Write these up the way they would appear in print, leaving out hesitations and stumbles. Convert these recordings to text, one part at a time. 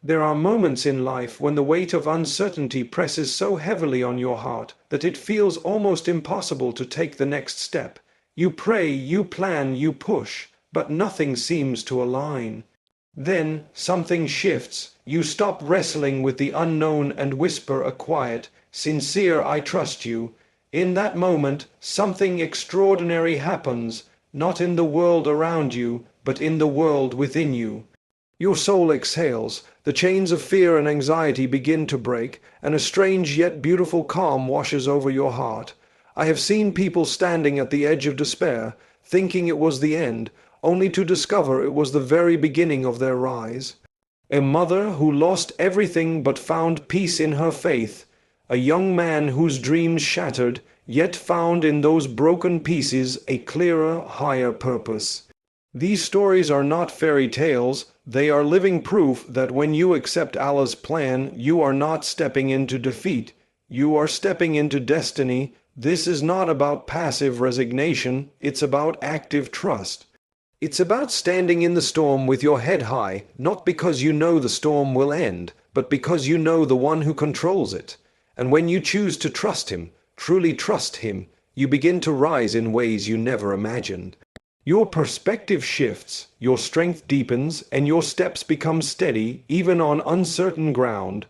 There are moments in life when the weight of uncertainty presses so heavily on your heart that it feels almost impossible to take the next step. You pray, you plan, you push, but nothing seems to align. Then something shifts. You stop wrestling with the unknown and whisper a quiet, sincere "I trust you." In that moment, something extraordinary happens, not in the world around you, but in the world within you. Your soul exhales, the chains of fear and anxiety begin to break, and a strange yet beautiful calm washes over your heart. I have seen people standing at the edge of despair, thinking it was the end, only to discover it was the very beginning of their rise. A mother who lost everything but found peace in her faith. A young man whose dreams shattered, yet found in those broken pieces a clearer, higher purpose. These stories are not fairy tales, they are living proof that when you accept Allah's plan, you are not stepping into defeat, you are stepping into destiny. This is not about passive resignation, it's about active trust. It's about standing in the storm with your head high, not because you know the storm will end, but because you know the one who controls it. And when you choose to trust him, truly trust him, you begin to rise in ways you never imagined. Your perspective shifts, your strength deepens, and your steps become steady, even on uncertain ground.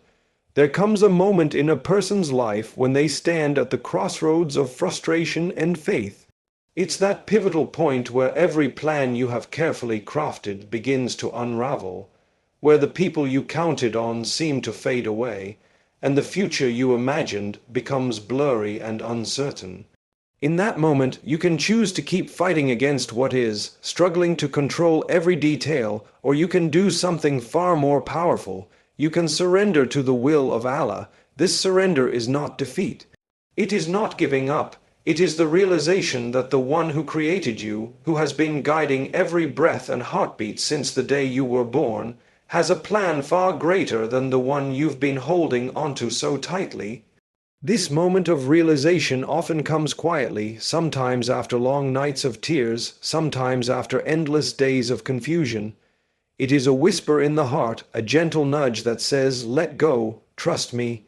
There comes a moment in a person's life when they stand at the crossroads of frustration and faith. It's that pivotal point where every plan you have carefully crafted begins to unravel, where the people you counted on seem to fade away, and the future you imagined becomes blurry and uncertain. In that moment, you can choose to keep fighting against what is, struggling to control every detail, or you can do something far more powerful. You can surrender to the will of Allah. This surrender is not defeat. It is not giving up. It is the realization that the one who created you, who has been guiding every breath and heartbeat since the day you were born, has a plan far greater than the one you've been holding onto so tightly. This moment of realization often comes quietly, sometimes after long nights of tears, sometimes after endless days of confusion. It is a whisper in the heart, a gentle nudge that says, "Let go, trust me."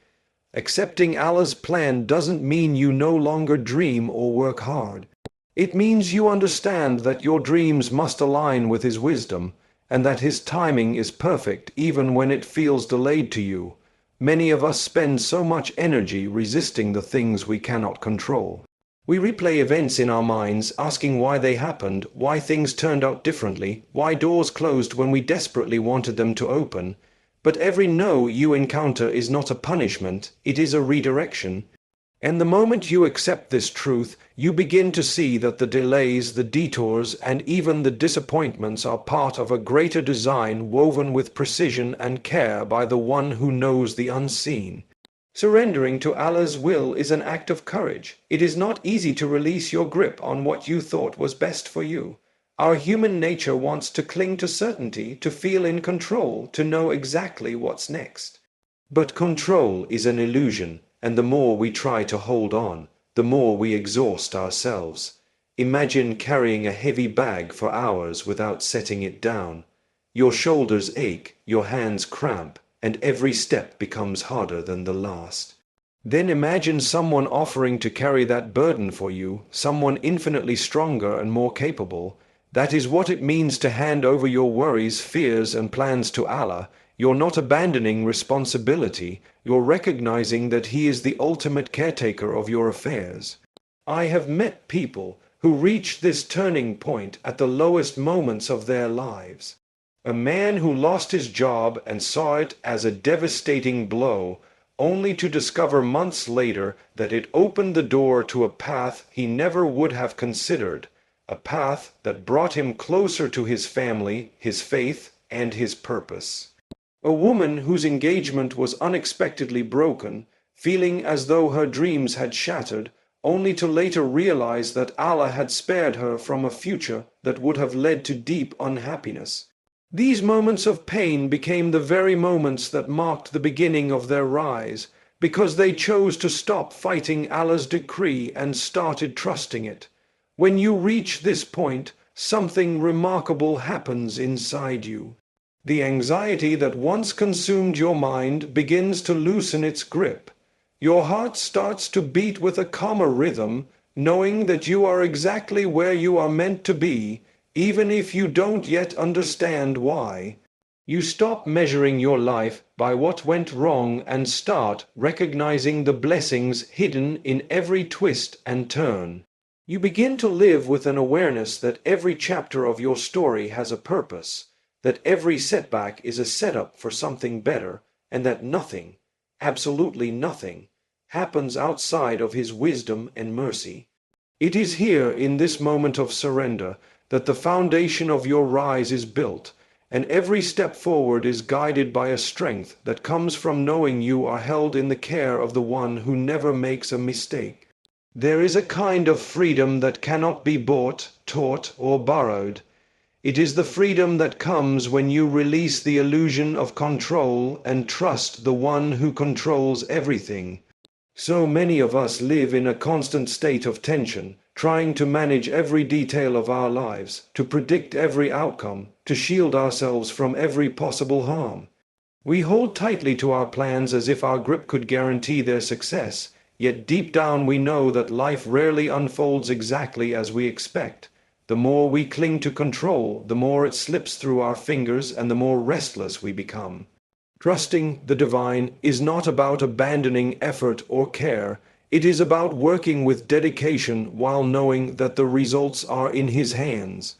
Accepting Allah's plan doesn't mean you no longer dream or work hard. It means you understand that your dreams must align with His wisdom, and that His timing is perfect even when it feels delayed to you. Many of us spend so much energy resisting the things we cannot control. We replay events in our minds, asking why they happened, why things turned out differently, why doors closed when we desperately wanted them to open. But every no you encounter is not a punishment, it is a redirection. And the moment you accept this truth, you begin to see that the delays, the detours, and even the disappointments are part of a greater design woven with precision and care by the one who knows the unseen. Surrendering to Allah's will is an act of courage. It is not easy to release your grip on what you thought was best for you. Our human nature wants to cling to certainty, to feel in control, to know exactly what's next. But control is an illusion, and the more we try to hold on, the more we exhaust ourselves. Imagine carrying a heavy bag for hours without setting it down. Your shoulders ache, your hands cramp, and every step becomes harder than the last. Then imagine someone offering to carry that burden for you, someone infinitely stronger and more capable. That is what it means to hand over your worries, fears, and plans to Allah. You're not abandoning responsibility, you're recognizing that He is the ultimate caretaker of your affairs. I have met people who reached this turning point at the lowest moments of their lives. A man who lost his job and saw it as a devastating blow, only to discover months later that it opened the door to a path he never would have considered, a path that brought him closer to his family, his faith, and his purpose. A woman whose engagement was unexpectedly broken, feeling as though her dreams had shattered, only to later realize that Allah had spared her from a future that would have led to deep unhappiness. These moments of pain became the very moments that marked the beginning of their rise, because they chose to stop fighting Allah's decree and started trusting it. When you reach this point, something remarkable happens inside you. The anxiety that once consumed your mind begins to loosen its grip. Your heart starts to beat with a calmer rhythm, knowing that you are exactly where you are meant to be, even if you don't yet understand why. You stop measuring your life by what went wrong and start recognizing the blessings hidden in every twist and turn. You begin to live with an awareness that every chapter of your story has a purpose, that every setback is a setup for something better, and that nothing, absolutely nothing, happens outside of His wisdom and mercy. It is here, in this moment of surrender, that the foundation of your rise is built, and every step forward is guided by a strength that comes from knowing you are held in the care of the One who never makes a mistake. There is a kind of freedom that cannot be bought, taught, or borrowed. It is the freedom that comes when you release the illusion of control and trust the One who controls everything. So many of us live in a constant state of tension, trying to manage every detail of our lives, to predict every outcome, to shield ourselves from every possible harm. We hold tightly to our plans as if our grip could guarantee their success, yet deep down we know that life rarely unfolds exactly as we expect. The more we cling to control, the more it slips through our fingers and the more restless we become. Trusting the divine is not about abandoning effort or care. It is about working with dedication while knowing that the results are in His hands.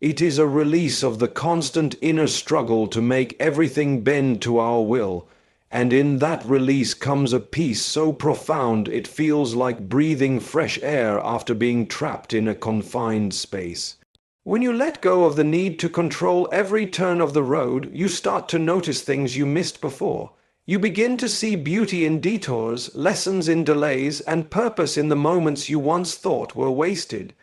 It is a release of the constant inner struggle to make everything bend to our will, and in that release comes a peace so profound it feels like breathing fresh air after being trapped in a confined space. When you let go of the need to control every turn of the road, you start to notice things you missed before. You begin to see beauty in detours, lessons in delays, and purpose in the moments you once thought were wasted.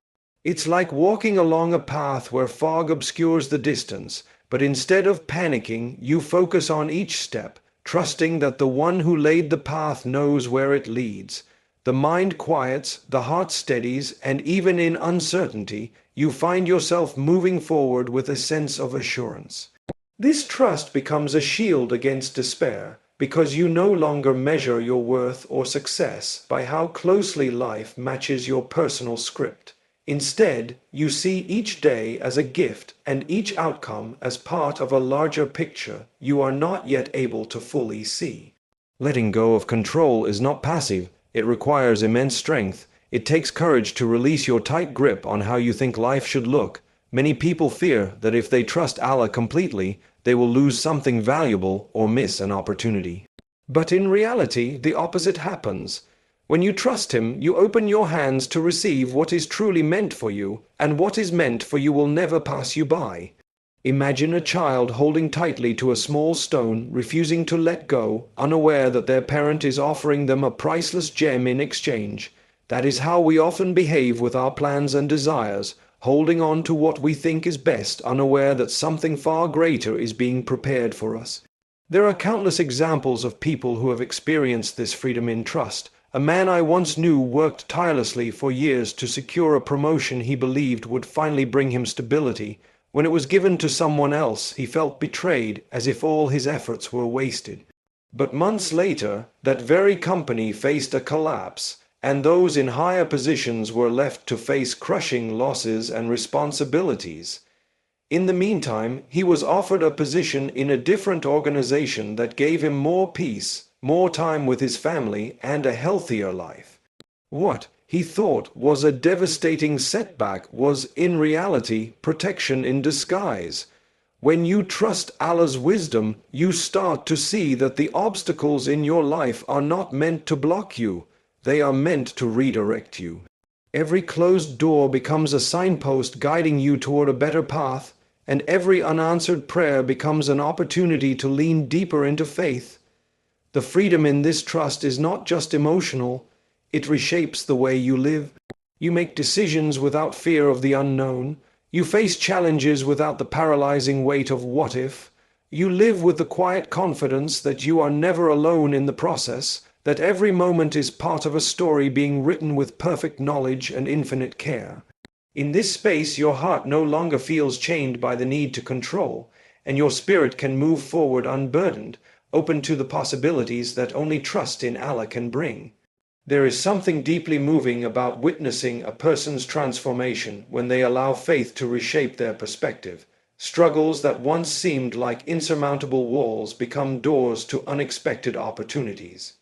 It's like walking along a path where fog obscures the distance, but instead of panicking, you focus on each step, trusting that the One who laid the path knows where it leads. The mind quiets, the heart steadies, and even in uncertainty, you find yourself moving forward with a sense of assurance. This trust becomes a shield against despair, because you no longer measure your worth or success by how closely life matches your personal script. Instead, you see each day as a gift and each outcome as part of a larger picture you are not yet able to fully see. Letting go of control is not passive. It requires immense strength. It takes courage to release your tight grip on how you think life should look. Many people fear that if they trust Allah completely, they will lose something valuable or miss an opportunity. But in reality, the opposite happens. When you trust Him, you open your hands to receive what is truly meant for you, and what is meant for you will never pass you by. Imagine a child holding tightly to a small stone, refusing to let go, unaware that their parent is offering them a priceless gem in exchange. That is how we often behave with our plans and desires, holding on to what we think is best, unaware that something far greater is being prepared for us. There are countless examples of people who have experienced this freedom in trust. A man I once knew worked tirelessly for years to secure a promotion he believed would finally bring him stability. When it was given to someone else, he felt betrayed, as if all his efforts were wasted. But months later, that very company faced a collapse, and those in higher positions were left to face crushing losses and responsibilities. In the meantime, he was offered a position in a different organization that gave him more peace, more time with his family, and a healthier life. What he thought was a devastating setback was, in reality, protection in disguise. When you trust Allah's wisdom, you start to see that the obstacles in your life are not meant to block you. They are meant to redirect you. Every closed door becomes a signpost guiding you toward a better path, and every unanswered prayer becomes an opportunity to lean deeper into faith. The freedom in this trust is not just emotional, it reshapes the way you live. You make decisions without fear of the unknown. You face challenges without the paralyzing weight of what if. You live with the quiet confidence that you are never alone in the process, that every moment is part of a story being written with perfect knowledge and infinite care. In this space, your heart no longer feels chained by the need to control, and your spirit can move forward unburdened, open to the possibilities that only trust in Allah can bring. There is something deeply moving about witnessing a person's transformation when they allow faith to reshape their perspective. Struggles that once seemed like insurmountable walls become doors to unexpected opportunities.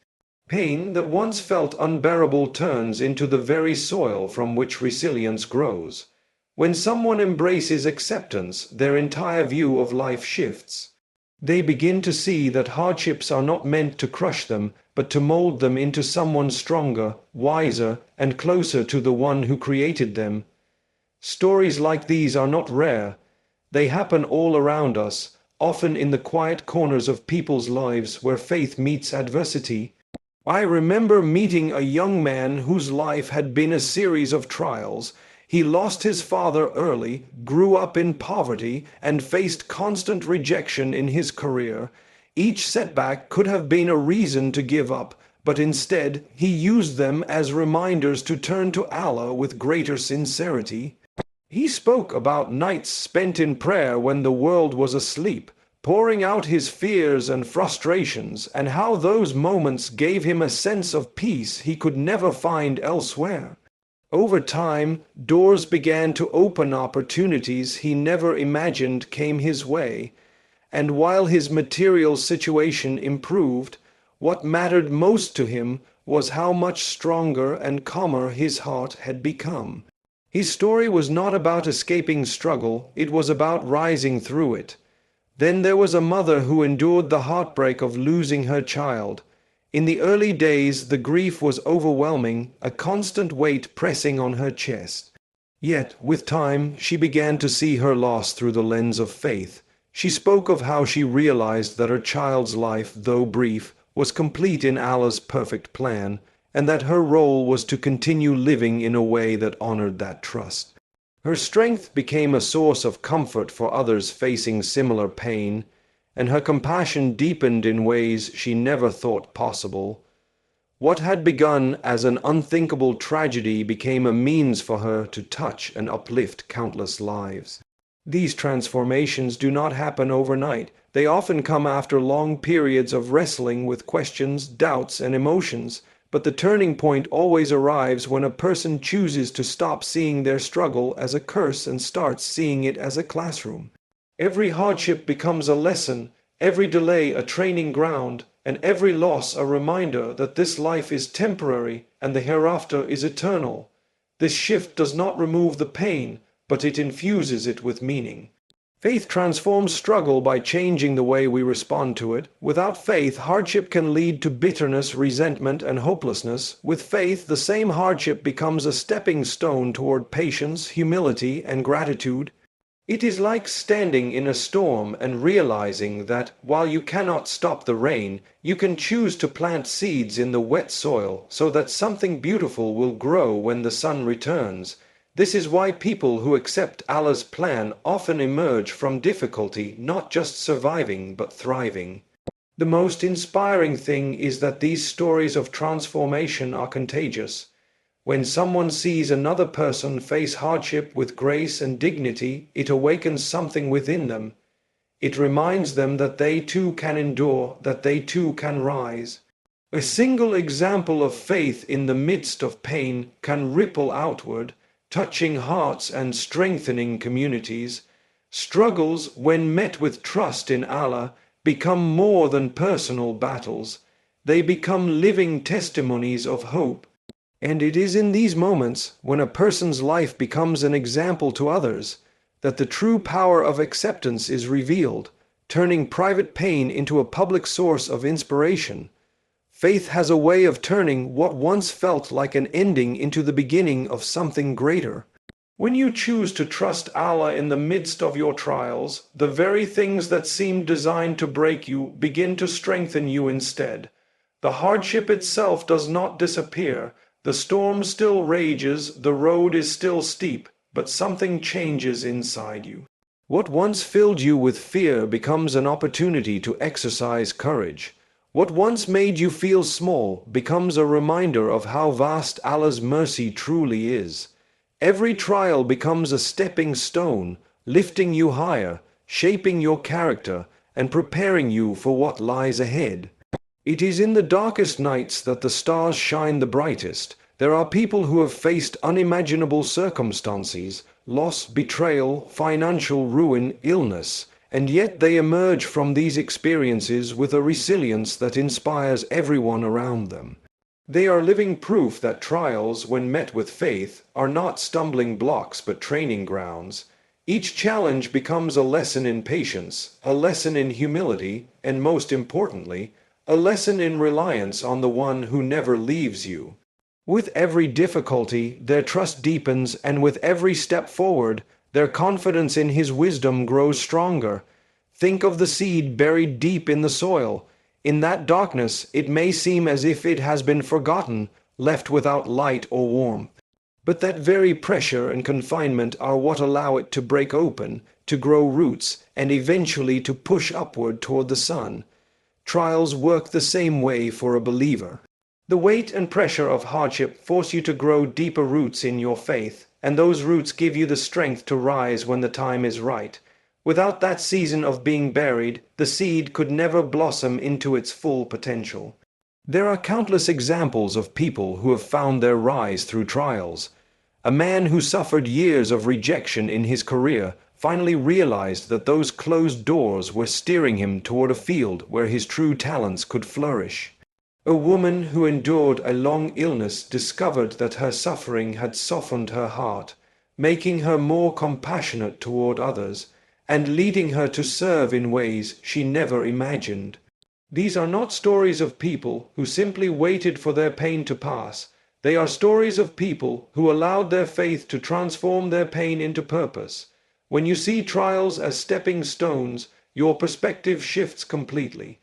Pain that once felt unbearable turns into the very soil from which resilience grows. When someone embraces acceptance, their entire view of life shifts. They begin to see that hardships are not meant to crush them, but to mold them into someone stronger, wiser, and closer to the one who created them. Stories like these are not rare. They happen all around us, often in the quiet corners of people's lives where faith meets adversity. I remember meeting a young man whose life had been a series of trials. He lost his father early, grew up in poverty, and faced constant rejection in his career. Each setback could have been a reason to give up, but instead he used them as reminders to turn to Allah with greater sincerity. He spoke about nights spent in prayer when the world was asleep, pouring out his fears and frustrations, and how those moments gave him a sense of peace he could never find elsewhere. Over time, doors began to open, opportunities he never imagined came his way, and while his material situation improved, what mattered most to him was how much stronger and calmer his heart had become. His story was not about escaping struggle, it was about rising through it. Then there was a mother who endured the heartbreak of losing her child. In the early days, the grief was overwhelming, a constant weight pressing on her chest. Yet, with time, she began to see her loss through the lens of faith. She spoke of how she realized that her child's life, though brief, was complete in Allah's perfect plan, and that her role was to continue living in a way that honored that trust. Her strength became a source of comfort for others facing similar pain, and her compassion deepened in ways she never thought possible. What had begun as an unthinkable tragedy became a means for her to touch and uplift countless lives. These transformations do not happen overnight. They often come after long periods of wrestling with questions, doubts, and emotions. But the turning point always arrives when a person chooses to stop seeing their struggle as a curse and starts seeing it as a classroom. Every hardship becomes a lesson, every delay a training ground, and every loss a reminder that this life is temporary and the hereafter is eternal. This shift does not remove the pain, but it infuses it with meaning. Faith transforms struggle by changing the way we respond to it. Without faith, hardship can lead to bitterness, resentment, and hopelessness. With faith, the same hardship becomes a stepping stone toward patience, humility, and gratitude. It is like standing in a storm and realizing that, while you cannot stop the rain, you can choose to plant seeds in the wet soil so that something beautiful will grow when the sun returns. This is why people who accept Allah's plan often emerge from difficulty not just surviving but thriving. The most inspiring thing is that these stories of transformation are contagious. When someone sees another person face hardship with grace and dignity, it awakens something within them. It reminds them that they too can endure, that they too can rise. A single example of faith in the midst of pain can ripple outward, touching hearts and strengthening communities. Struggles, when met with trust in Allah, become more than personal battles. They become living testimonies of hope. And it is in these moments, when a person's life becomes an example to others, that the true power of acceptance is revealed, turning private pain into a public source of inspiration. Faith has a way of turning what once felt like an ending into the beginning of something greater. When you choose to trust Allah in the midst of your trials, the very things that seemed designed to break you begin to strengthen you instead. The hardship itself does not disappear. The storm still rages, the road is still steep, but something changes inside you. What once filled you with fear becomes an opportunity to exercise courage. What once made you feel small becomes a reminder of how vast Allah's mercy truly is. Every trial becomes a stepping stone, lifting you higher, shaping your character and preparing you for what lies ahead. It is in the darkest nights that the stars shine the brightest. There are people who have faced unimaginable circumstances, loss, betrayal, financial ruin, illness, and yet they emerge from these experiences with a resilience that inspires everyone around them. They are living proof that trials, when met with faith, are not stumbling blocks but training grounds. Each challenge becomes a lesson in patience, a lesson in humility, and most importantly, a lesson in reliance on the one who never leaves you. With every difficulty, their trust deepens, and with every step forward, their confidence in his wisdom grows stronger. Think of the seed buried deep in the soil. In that darkness, it may seem as if it has been forgotten, left without light or warmth. But that very pressure and confinement are what allow it to break open, to grow roots, and eventually to push upward toward the sun. Trials work the same way for a believer. The weight and pressure of hardship force you to grow deeper roots in your faith, and those roots give you the strength to rise when the time is right. Without that season of being buried, the seed could never blossom into its full potential. There are countless examples of people who have found their rise through trials. A man who suffered years of rejection in his career finally realized that those closed doors were steering him toward a field where his true talents could flourish. A woman who endured a long illness discovered that her suffering had softened her heart, making her more compassionate toward others, and leading her to serve in ways she never imagined. These are not stories of people who simply waited for their pain to pass. They are stories of people who allowed their faith to transform their pain into purpose. When you see trials as stepping stones, your perspective shifts completely.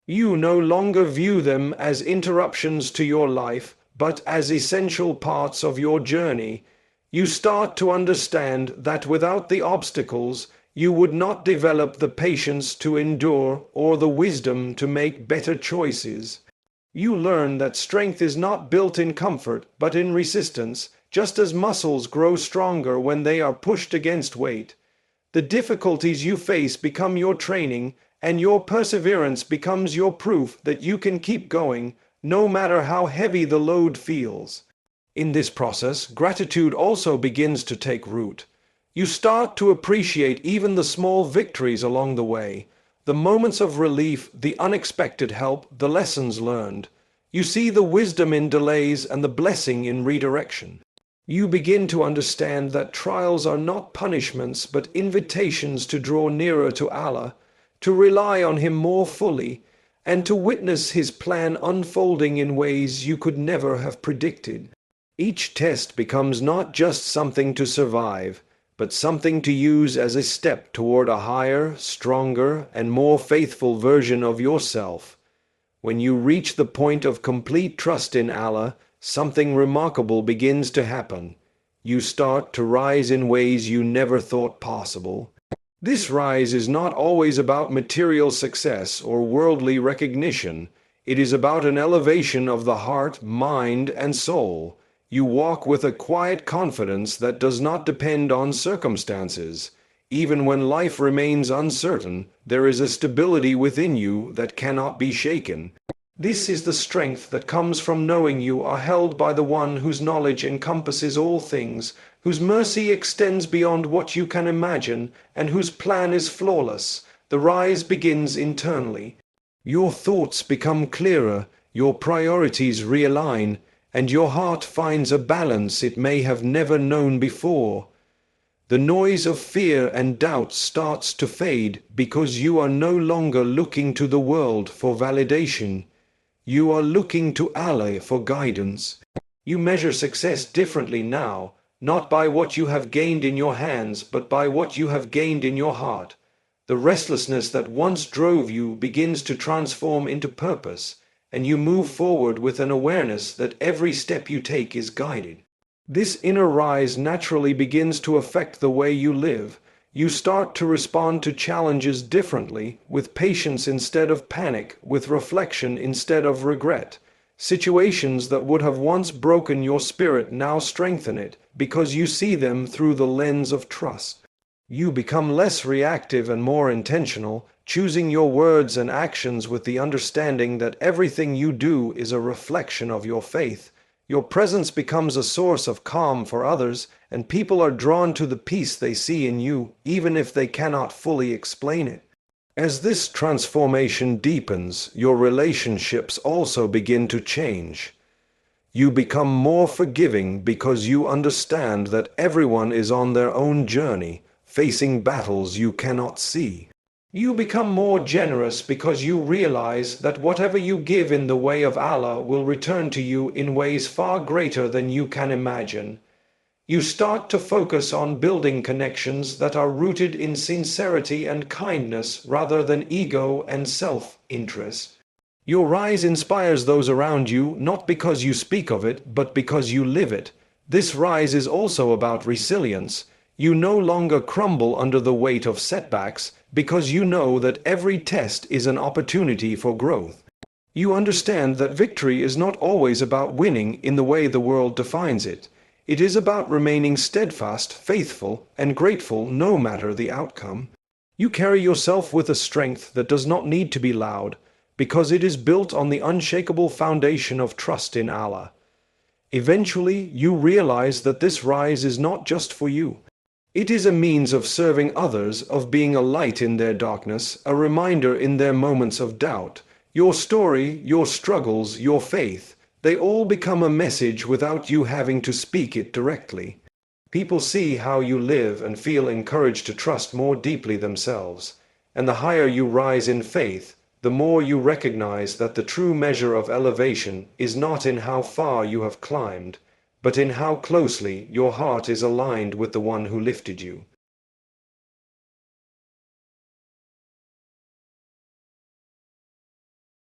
You no longer view them as interruptions to your life, but as essential parts of your journey. You start to understand that without the obstacles, you would not develop the patience to endure or the wisdom to make better choices. You learn that strength is not built in comfort, but in resistance, just as muscles grow stronger when they are pushed against weight. The difficulties you face become your training, and your perseverance becomes your proof that you can keep going, no matter how heavy the load feels. In this process, gratitude also begins to take root. You start to appreciate even the small victories along the way, the moments of relief, the unexpected help, the lessons learned. You see the wisdom in delays and the blessing in redirection. You begin to understand that trials are not punishments but invitations to draw nearer to Allah, to rely on Him more fully, and to witness His plan unfolding in ways you could never have predicted. Each test becomes not just something to survive, but something to use as a step toward a higher, stronger, and more faithful version of yourself. When you reach the point of complete trust in Allah, something remarkable begins to happen. You start to rise in ways you never thought possible. This rise is not always about material success or worldly recognition. It is about an elevation of the heart, mind, and soul. You walk with a quiet confidence that does not depend on circumstances. Even when life remains uncertain, there is a stability within you that cannot be shaken. This is the strength that comes from knowing you are held by the one whose knowledge encompasses all things, whose mercy extends beyond what you can imagine, and whose plan is flawless. The rise begins internally. Your thoughts become clearer, your priorities realign, and your heart finds a balance it may have never known before. The noise of fear and doubt starts to fade because you are no longer looking to the world for validation. You are looking to Allah for guidance. You measure success differently now, not by what you have gained in your hands, but by what you have gained in your heart. The restlessness that once drove you begins to transform into purpose, and you move forward with an awareness that every step you take is guided. This inner rise naturally begins to affect the way you live. You start to respond to challenges differently, with patience instead of panic, with reflection instead of regret. Situations that would have once broken your spirit now strengthen it, because you see them through the lens of trust. You become less reactive and more intentional, choosing your words and actions with the understanding that everything you do is a reflection of your faith. Your presence becomes a source of calm for others, and people are drawn to the peace they see in you, even if they cannot fully explain it. As this transformation deepens, your relationships also begin to change. You become more forgiving because you understand that everyone is on their own journey, facing battles you cannot see. You become more generous because you realize that whatever you give in the way of Allah will return to you in ways far greater than you can imagine. You start to focus on building connections that are rooted in sincerity and kindness rather than ego and self-interest. Your rise inspires those around you not because you speak of it, but because you live it. This rise is also about resilience. You no longer crumble under the weight of setbacks because you know that every test is an opportunity for growth. You understand that victory is not always about winning in the way the world defines it. It is about remaining steadfast, faithful, and grateful no matter the outcome. You carry yourself with a strength that does not need to be loud, because it is built on the unshakable foundation of trust in Allah. Eventually, you realize that this rise is not just for you. It is a means of serving others, of being a light in their darkness, a reminder in their moments of doubt. Your story, your struggles, your faith, they all become a message without you having to speak it directly. People see how you live and feel encouraged to trust more deeply themselves. And the higher you rise in faith, the more you recognize that the true measure of elevation is not in how far you have climbed, but in how closely your heart is aligned with the one who lifted you.